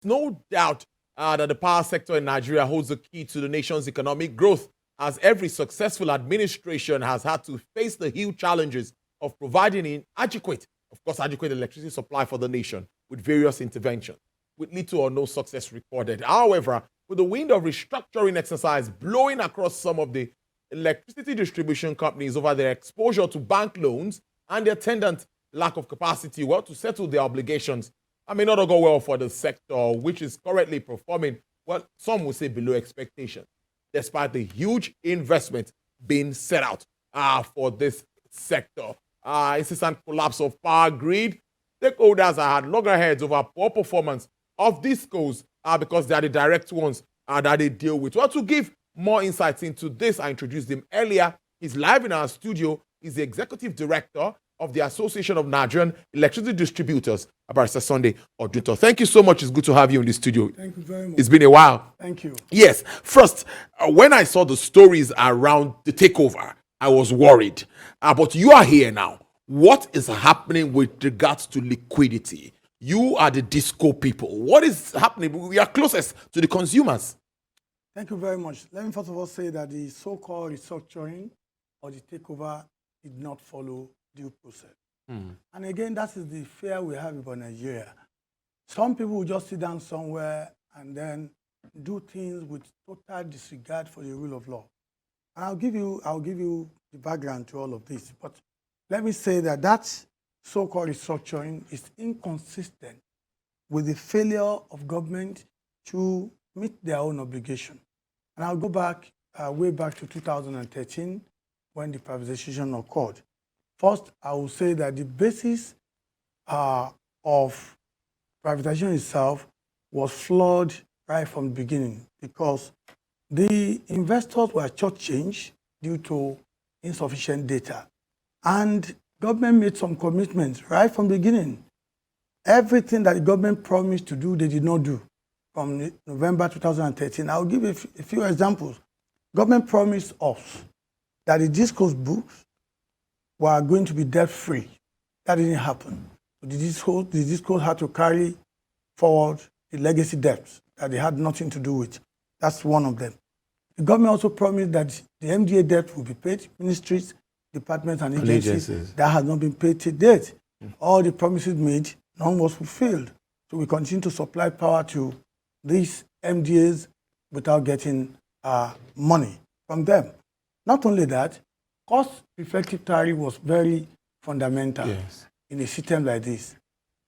no doubt that the power sector in Nigeria holds the key to the nation's economic growth, as every successful administration has had to face the huge challenges of providing adequate electricity supply for the nation with various interventions, with little or no success recorded. However, with the wind of restructuring exercise blowing across some of the electricity distribution companies over their exposure to bank loans and the attendant lack of capacity, to settle their obligations, may not go well for the sector, which is currently performing, some would say below expectation, despite the huge investment being set out for this sector. Incessant collapse of power grid. Stakeholders had loggerheads over poor performance of discos because they are the direct ones that they deal with. To give more insights into this, I introduced him earlier. He's live in our studio. He's the executive director of the Association of Nigerian Electricity Distributors, Barrister Sunday Odunto. Thank you so much. It's good to have you in the studio. Thank you very much. It's been a while. Thank you. Yes. First, when I saw the stories around the takeover, I was worried. But you are here now. What is happening with regards to liquidity? You are the disco people. What is happening? We are closest to the consumers. Thank you very much. Let me first of all say that the so-called restructuring or the takeover did not follow due process. And again, that is the fear we have about Nigeria. Some people will just sit down somewhere and then do things with total disregard for the rule of law. And I'll give you the background to all of this. But let me say that so-called restructuring is inconsistent with the failure of government to meet their own obligation. And I'll go back, way back to 2013 when the privatization occurred. First, I will say that the basis of privatization itself was flawed right from the beginning because the investors were shortchanged due to insufficient data. And government made some commitments right from the beginning. Everything that the government promised to do, they did not do from November 2013. I'll give a few examples. Government promised us that the discos books were going to be debt-free. That didn't happen. The discos had to carry forward the legacy debts that they had nothing to do with. That's one of them. The government also promised that the MDA debt will be paid, ministries, departments, and agencies. That has not been paid to date. All the promises made, none was fulfilled. So we continue to supply power to these MDAs without getting money from them. Not only that, cost-effective tariff was very fundamental in a system like this.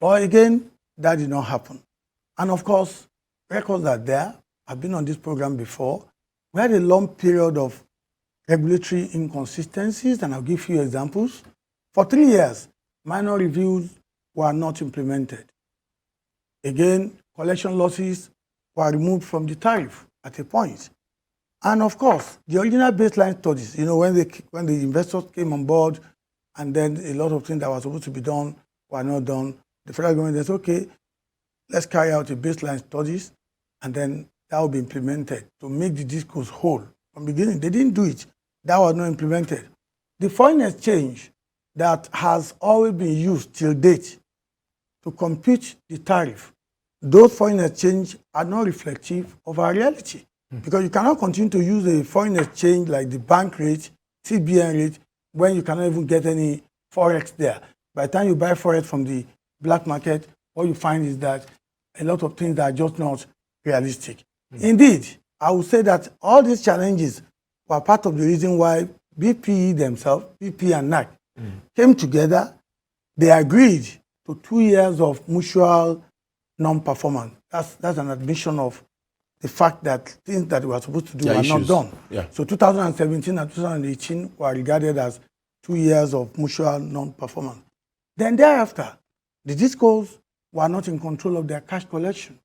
But again, that did not happen. And of course, records are there. I've been on this program before. We had a long period of regulatory inconsistencies, and I'll give you examples. For 3 years, minor reviews were not implemented. Again, collection losses were removed from the tariff at a point. And of course, the original baseline studies, when the investors came on board and then a lot of things that were supposed to be done were not done, the federal government said, okay, let's carry out a baseline studies and then that will be implemented to make the discos whole. From the beginning, they didn't do it. That was not implemented. The foreign exchange that has always been used till date to compute the tariff, those foreign exchange are not reflective of our reality. Because you cannot continue to use a foreign exchange like the bank rate, CBN rate, when you cannot even get any forex there. By the time you buy forex from the black market, what you find is that a lot of things are just not realistic. Indeed, I would say that all these challenges were part of the reason why BPE themselves, BP and NAC, came together. They agreed to 2 years of mutual non-performance. That's an admission of the fact that things that we were supposed to do were not done. So 2017 and 2018 were regarded as 2 years of mutual non-performance. Then thereafter, the discos were not in control of their cash collection.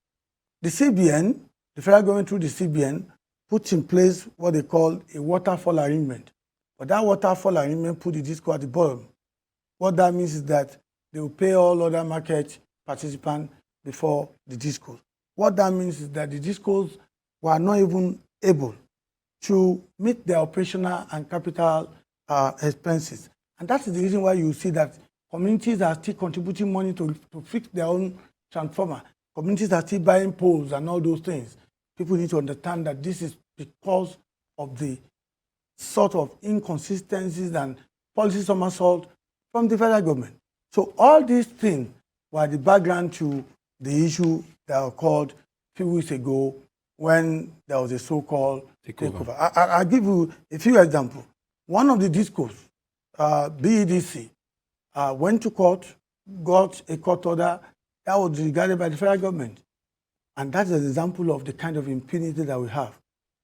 The CBN, the federal government through the CBN, put in place what they call a waterfall arrangement. But that waterfall arrangement put the disco at the bottom. What that means is that they will pay all other market participants before the discos. What that means is that the discos were not even able to meet their operational and capital expenses. And that is the reason why you see that communities are still contributing money to fix their own transformer. communities are still buying poles and all those things. People need to understand that this is because of the sort of inconsistencies and policy somersault from the federal government. So all these things were the background to the issue that occurred a few weeks ago when there was a so-called takeover. I'll give you a few examples. One of the discos, BEDC, went to court, got a court order that was regarded by the federal government. And that's an example of the kind of impunity that we have.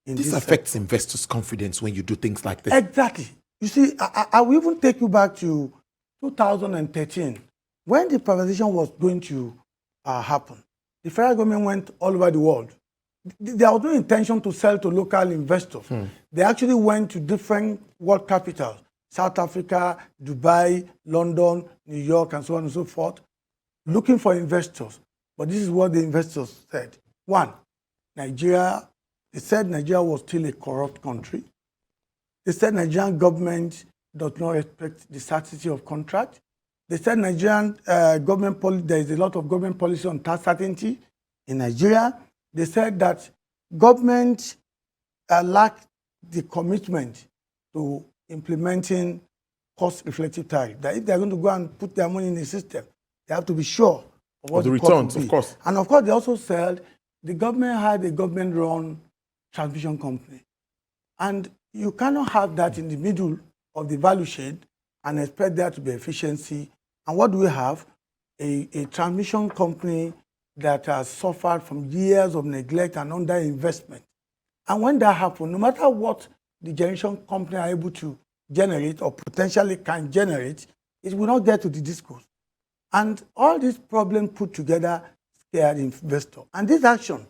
This affects investors' confidence when you do things like this. Exactly. You see, I will even take you back to 2013, when the privatization was going to happen. The federal government went all over the world. There was no intention to sell to local investors. They actually went to different world capitals, South Africa, Dubai, London, New York, and so on and so forth, looking for investors. But this is what the investors said. One, Nigeria, they said Nigeria was still a corrupt country. They said Nigerian government does not respect the sanctity of contract. They said Nigerian government policy, there is a lot of government policy on tax certainty in Nigeria. They said that government lack the commitment to implementing cost-reflective tariff. That if they're going to go and put their money in the system, they have to be sure of what the the cost returns, will be. of course. And of course, they also said the government had a government-run transmission company. And you cannot have that in the middle of the value chain and expect there to be efficiency. And what do we have? A transmission company that has suffered from years of neglect and underinvestment. And when that happens, no matter what the generation company are able to generate or potentially can generate, it will not get to the discourse. And all these problems put together scared investors. And this action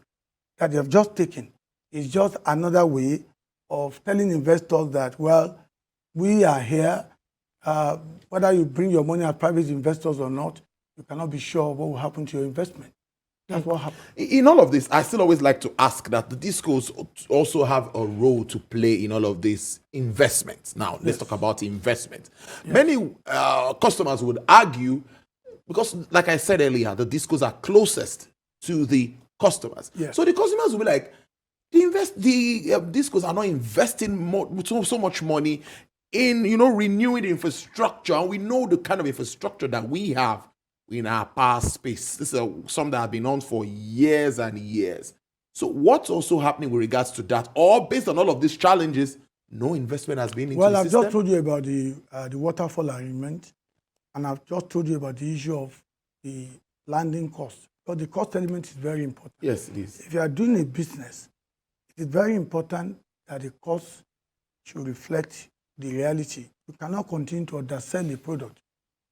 that they have just taken is just another way of telling investors that, well, we are here. Whether you bring your money as private investors or not, you cannot be sure of what will happen to your investment. That's what happened. In all of this, I still always like to ask that the discos also have a role to play in all of this investment. Now, let's talk about investment. Many customers would argue, because like I said earlier, the discos are closest to the customers. So the customers will be like, the discos are not investing so much money in renewing the infrastructure. And we know the kind of infrastructure that we have in our power space. This is something that has been on for years and years. So what's also happening with regards to that? Or based on all of these challenges, no investment has been into the system? Well, I've just told you about the waterfall agreement, and I've just told you about the issue of the landing cost. Because the cost element is very important. Yes, it is. If you are doing a business, it is very important that the cost should reflect the reality. You cannot continue to undersell a product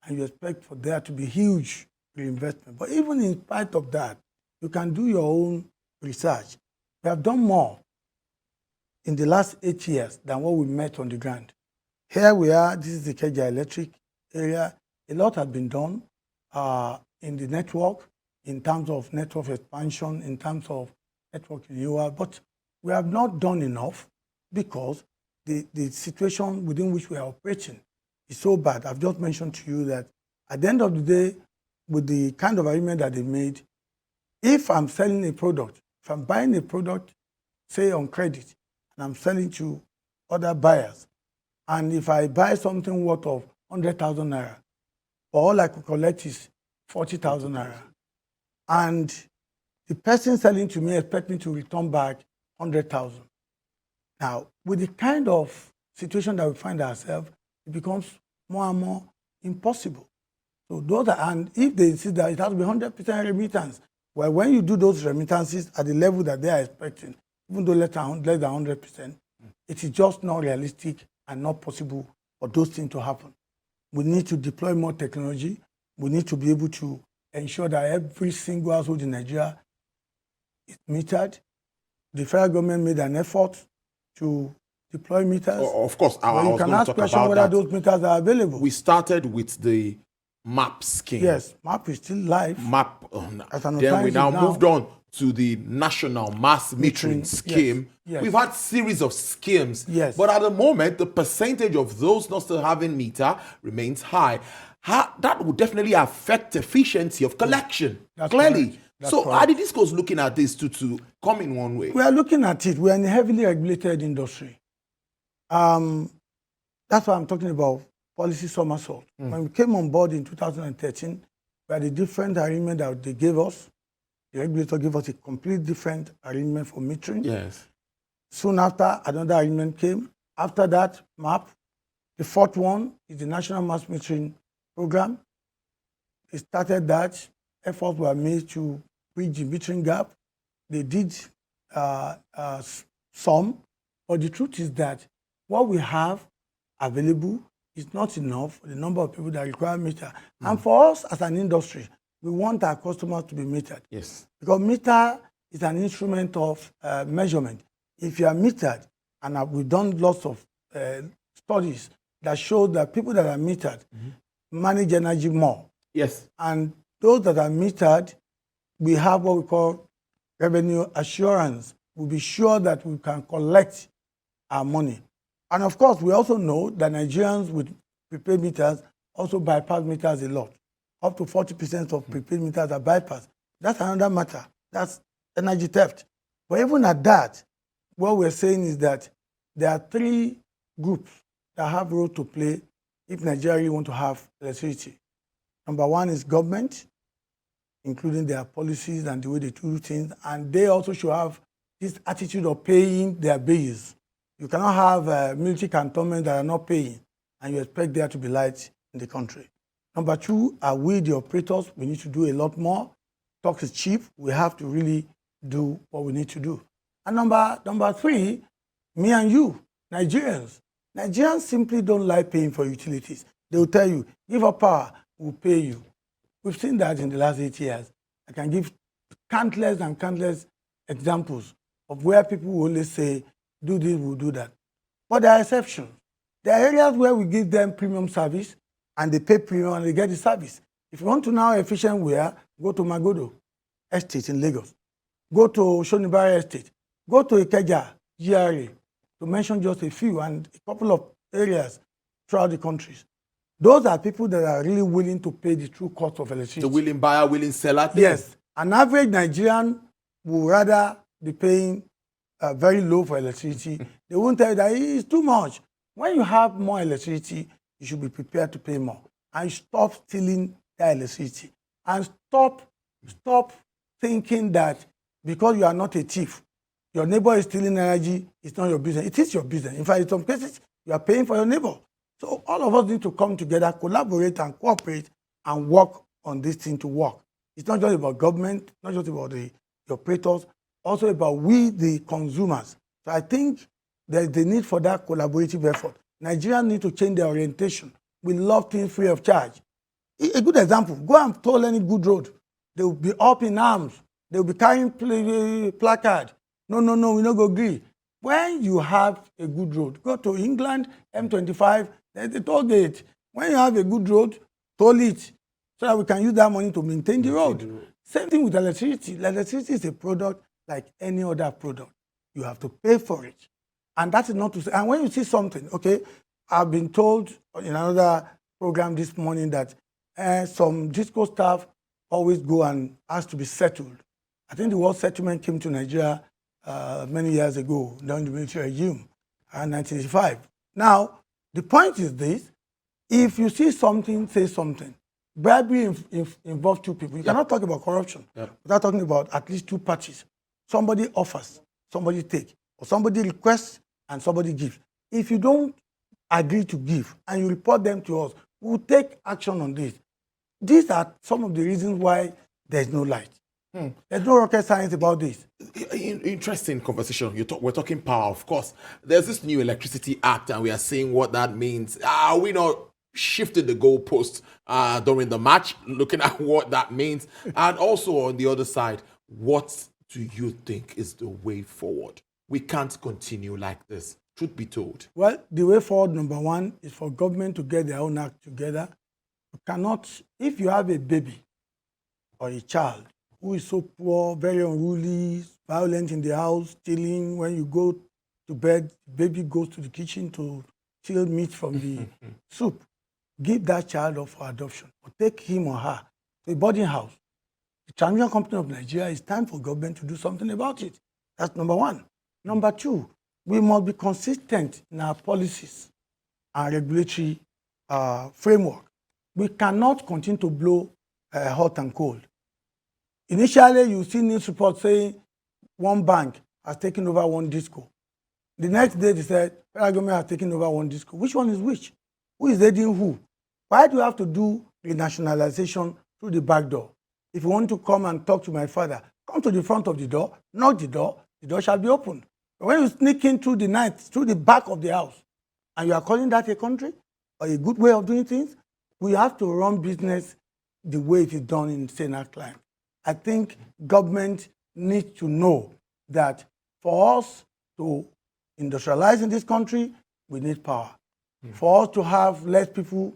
and you expect for there to be huge reinvestment. But even in spite of that, you can do your own research. We have done more in the last 8 years than what we met on the ground. Here we are, this is the Keja Electric area. A lot has been done in the network, in terms of network expansion, in terms of network renewal, but we have not done enough because the situation within which we are operating is so bad. I've just mentioned to you that at the end of the day, with the kind of agreement that they made, if I'm selling a product, if I'm buying a product, say on credit, and I'm selling to other buyers, and if I buy something worth of 100,000 naira, all I could collect is 40,000 naira, and the person selling to me expects me to return back 100,000. Now, with the kind of situation that we find ourselves, it becomes more and more impossible. So those are, and if they insist that it has to be 100% remittance, well, when you do those remittances at the level that they are expecting, even though less than 100%, it is just not realistic and not possible for those things to happen. We need to deploy more technology. We need to be able to ensure that every single household in Nigeria is metered. The federal government made an effort to deploy meters. Of course, you can ask questions whether those meters are available. We started with the MAP scheme. Yes, MAP is still live. MAP. Then we now moved on to the National Mass Metering Scheme. Yes. We've had series of schemes. Yes. But at the moment, the percentage of those not still having meter remains high. That would definitely affect efficiency of collection. That's Clearly, correct. So correct. are the discos looking at this to come in one way? We are looking at it. We are in a heavily regulated industry. That's why I'm talking about policy somersault. When we came on board in 2013, we had a different arrangement that they gave us. The regulator gave us a complete different arrangement for metering. Yes. Soon after, another arrangement came. After that, MAP. The fourth one is the National Mass Metering Program. It started that. Efforts were made to bridge the metering gap. They did some, but the truth is that what we have available is not enough for the number of people that require meter. And for us as an industry, we want our customers to be metered. Yes. Because meter is an instrument of measurement. If you are metered, and we've done lots of studies that show that people that are metered manage energy more. Yes. And those that are metered, we have what we call revenue assurance. We'll be sure that we can collect our money. And of course, we also know that Nigerians with prepaid meters also bypass meters a lot. Up to 40% of prepaid meters are bypassed. That's another matter. That's energy theft. But even at that, what we're saying is that there are three groups that have a role to play if Nigeria want to have electricity. Number one is government, including their policies and the way they do things, and they also should have this attitude of paying their bills. You cannot have military cantonments that are not paying, and you expect there to be light in the country. Number two, are we the operators? We need to do a lot more. Talk is cheap. We have to really do what we need to do. And number three, me and you, Nigerians. Nigerians simply don't like paying for utilities. They will tell you, give up power, we'll pay you. We've seen that in the last 8 years. I can give countless and countless examples of where people will only say, do this, we'll do that. But there are exceptions. There are areas where we give them premium service and they pay premium and they get the service. If you want to know efficient we are, go to Magodo Estate in Lagos. Go to Shonibari Estate. Go to Ikeja, GRA, to mention just a few and a couple of areas throughout the countries. Those are people that are really willing to pay the true cost of electricity. The willing buyer, willing seller thing. Yes. An average Nigerian would rather be paying very low for electricity. They won't tell you that it's too much. When you have more electricity, you should be prepared to pay more. And stop stealing that electricity. And stop thinking that because you are not a thief, your neighbor is stealing energy, it's not your business. It is your business. In fact, in some cases, you are paying for your neighbor. So all of us need to come together, collaborate and cooperate and work on this thing to work. It's not just about government, not just about the operators, also about we, the consumers. So I think there's the need for that collaborative effort. Nigerians need to change their orientation. We love things free of charge. A good example, go and toll any good road. They will be up in arms. They will be carrying placard. No, we no go agree. When you have a good road, go to England, M25, there's a toll gate. When you have a good road, toll it so that we can use that money to maintain the road. Same thing with electricity. Electricity is a product like any other product. You have to pay for it. And that is not to say, and when you see something, okay, I've been told in another program this morning that some disco staff always go and ask to be settled. I think the word settlement came to Nigeria many years ago during the military regime, in 1985. Now, the point is this: if you see something, say something. Bribery involves two people. You cannot talk about corruption without talking about at least two parties. Somebody offers, somebody takes, or somebody requests and somebody gives. If you don't agree to give and you report them to us, we will take action on this. These are some of the reasons why there's no light. There's no rocket science about this. Interesting conversation. We're talking power, of course. There's this new Electricity Act, and we are seeing what that means. Are we not shifting the goalpost during the match, looking at what that means? And also on the other side, what do you think is the way forward? We can't continue like this, truth be told. Well, the way forward, number one, is for government to get their own act together. You cannot, if you have a baby or a child who is so poor, very unruly, violent in the house, stealing, when you go to bed, the baby goes to the kitchen to steal meat from the soup, give that child up for adoption or take him or her to a boarding house the transmission company of Nigeria, it's time for government to do something about it. That's number one. Number two, we must be consistent in our policies and regulatory framework. We cannot continue to blow hot and cold. Initially, you see news reports saying one bank has taken over one disco. The next day, they said federal government has taken over one disco. Which one is which? Who is aiding who? Why do you have to do renationalization through the back door? If you want to come and talk to my father, come to the front of the door, knock the door shall be opened. But when you sneak in through the night, through the back of the house, and you are calling that a country or a good way of doing things, we have to run business the way it is done in saner climate. I think government needs to know that for us to industrialize in this country, we need power. For us to have less people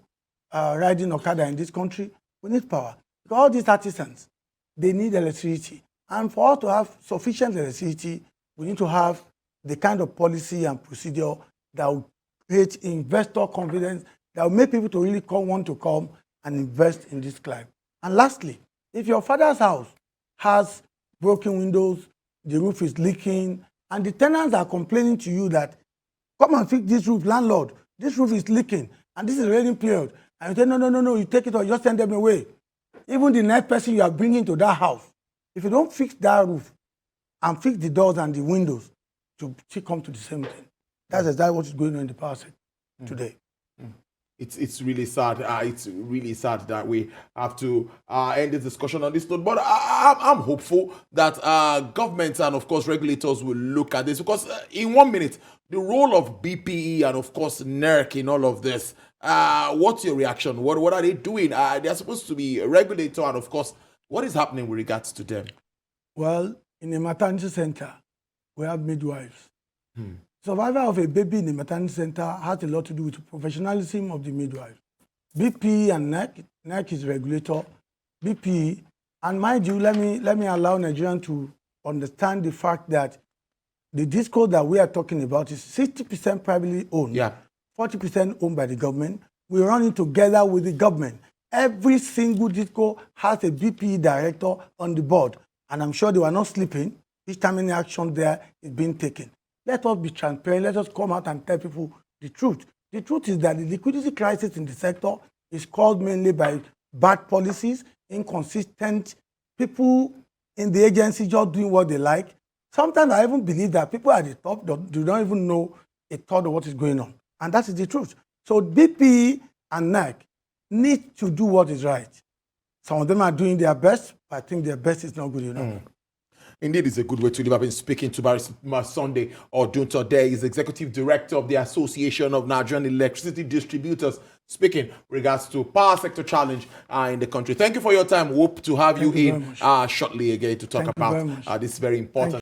riding Okada in this country, we need power. Because all these artisans, they need electricity. And for us to have sufficient electricity, we need to have the kind of policy and procedure that will create investor confidence, that will make people to really want to come and invest in this climate. And lastly, if your father's house has broken windows, the roof is leaking, and the tenants are complaining to you that, come and fix this roof, landlord, this roof is leaking, and this is a raining period, and you say, no, you take it or just send them away. Even the next person you are bringing to that house, if you don't fix that roof and fix the doors and the windows, to come to the same thing. That's exactly what is going on in the power sector today. It's really sad. It's really sad that we have to end this discussion on this note. But I'm hopeful that governments and, of course, regulators will look at this. Because in 1 minute, the role of BPE and, of course, NERC in all of this, what's your reaction? What are they doing? They're supposed to be a regulator. And, of course, what is happening with regards to them? Well, in a maternity center, we have midwives. Survival of a baby in the maternity center has a lot to do with the professionalism of the midwife. BP and NERC is regulator. BP, and mind you, let me allow Nigerians to understand the fact that the disco that we are talking about is 60% privately owned, 40% owned by the government. We run it together with the government. Every single disco has a BP director on the board, and I'm sure they were not sleeping each time any action there is being taken. Let us be transparent. Let us come out and tell people the truth. The truth is that the liquidity crisis in the sector is caused mainly by bad policies, inconsistent people in the agency just doing what they like. Sometimes I even believe that people at the top do not even know a thought of what is going on. And that is the truth. So BP and NERC need to do what is right. Some of them are doing their best, but I think their best is not good enough. Indeed, it's a good way to live. I've been speaking to Barrister Sunday Odunto. There is Executive Director of the Association of Nigerian Electricity Distributors, speaking regards to power sector challenge in the country. Thank you for your time. Hope to have you in shortly again to talk about this very important.